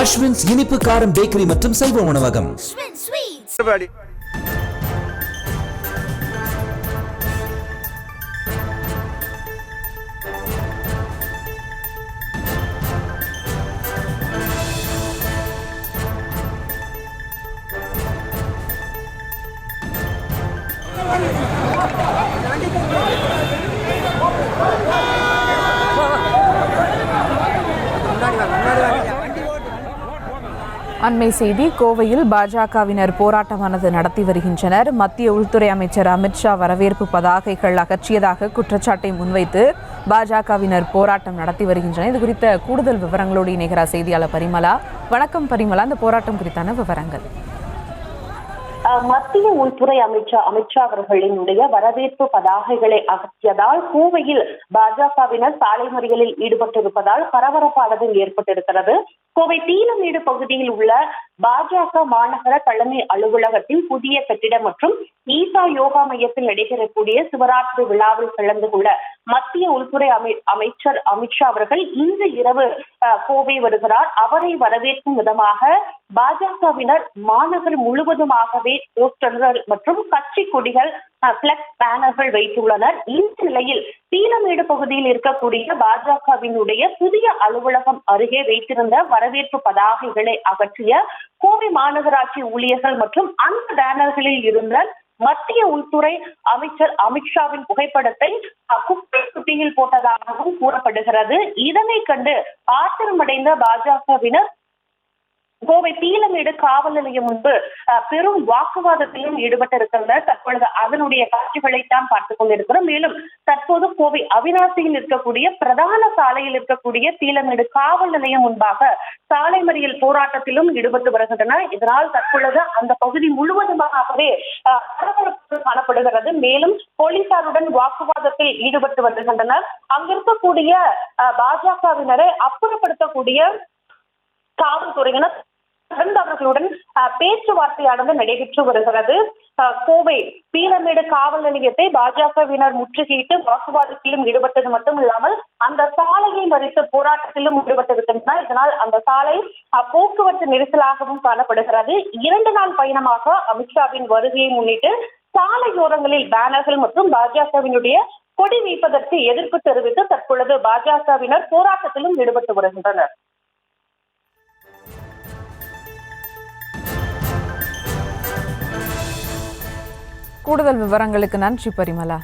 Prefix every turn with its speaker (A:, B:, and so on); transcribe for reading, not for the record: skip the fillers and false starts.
A: அஸ்வின்ஸ் இனிப்பு காரம் பேக்கரி மற்றும் செல்வ உணவகம்.
B: அண்மை செய்தி. கோவையில் பாஜகவினர் போராட்டமானது நடத்தி வருகின்றனர். மத்திய உள்துறை அமைச்சர் அமித்ஷா வரவேற்பு பதாகைகள் அகற்றியதாக குற்றச்சாட்டை முன்வைத்து பாஜகவினர் போராட்டம் நடத்தி வருகின்றனர். இது குறித்த கூடுதல் விவரங்களோடு இணைகிறார் செய்தியாளர் பரிமலா. வணக்கம் பரிமலா, இந்த போராட்டம் குறித்தான விவரங்கள்.
C: மத்திய உள்துறை அமித்ஷா அவர்களினுடைய வரவேற்பு பதாகைகளை அகற்றியதால் கோவையில் பாஜகவினர் சாலை மறியலில் ஈடுபட்டிருப்பதால் பரபரப்பானது ஏற்பட்டிருக்கிறது. கோவை தீலமேடு பகுதியில் உள்ள பாஜக மாநகர தலைமை அலுவலகத்தில் புதிய கட்டிடம் மற்றும் ஈசா யோகா மையத்தில் நடைபெறக்கூடிய சிவராத்திரி விழாவில் கலந்து கொள்ள மத்திய உள்துறை அமைச்சர் அமித்ஷா அவர்கள் இன்று இரவு கோவை வருகிறார். அவரை வரவேற்கும் விதமாக பாஜகவினர் மாநகர் முழுவதுமாகவே போஸ்டர்கள் மற்றும் கட்சி கொடிகள், பிளக்ஸ் பேனர்கள் வைத்துள்ளனர். இந்த நிலையில் தீலமேடு பகுதியில் இருக்கக்கூடிய பாஜகவினுடைய புதிய அலுவலகம் அருகே வைத்திருந்த வரவேற்பு பதாகைகளை அகற்றிய கோவை மாநகராட்சி ஊழியர்கள் மற்றும் அந்த பேனர்களில் இருந்த மத்திய உள்துறை அமைச்சர் அமித்ஷாவின் புகைப்படத்தை குப்பை தொட்டியில் போட்டதாகவும் கூறப்படுகிறது. இதனை கண்டு ஆத்திரமடைந்த பாஜகவினர் கோவை தீலமேடு காவல் நிலையம் முன்பு பெரும் வாக்குவாதத்திலும் ஈடுபட்டிருக்கின்றனர். தற்பொழுது அதனுடைய காட்சிகளைத்தான் பார்த்துக் கொண்டிருக்கிறோம். மேலும் தற்போது கோவை அவிநாசியில் இருக்கக்கூடிய பிரதான சாலையில் இருக்கக்கூடிய தீலமேடு காவல் நிலையம் முன்பாக சாலை மறியல் போராட்டத்திலும் ஈடுபட்டு வருகின்றனர். இதனால் தற்பொழுது அந்த பகுதி முழுவதுமாகவே பரபரப்பு காணப்படுகிறது. மேலும் போலீசாருடன் வாக்குவாதத்தில் ஈடுபட்டு வருகின்றனர். அங்கிருக்கக்கூடிய பாஜகவினரை அப்புறப்படுத்தக்கூடிய காவல்துறையினர் தொடர்ந்து அவர்களுடன் பேச்சுவார்த்தையானது நடைபெற்று வருகிறது. கோவை தீலமேடு காவல் நிலையத்தை பாஜகவினர் முற்றுகையிட்டு வாக்குவாதத்திலும் ஈடுபட்டது மட்டும் இல்லாமல் அந்த சாலையை மறித்து போராட்டத்திலும் ஈடுபட்டிருக்கின்றனர். இதனால் அந்த சாலை போக்குவரத்து நெரிசலாகவும் காணப்படுகிறது. 2 நாள் பயணமாக அமித்ஷாவின் வருகையை முன்னிட்டு சாலையோரங்களில் பேனர்கள் மற்றும் பாஜகவினுடைய கொடி வைப்பதற்கு எதிர்ப்பு தெரிவித்து தற்பொழுது பாஜகவினர் போராட்டத்திலும் ஈடுபட்டு வருகின்றனர்.
B: கூடுதல் விவரங்களுக்கு நன்றி பரிமலா.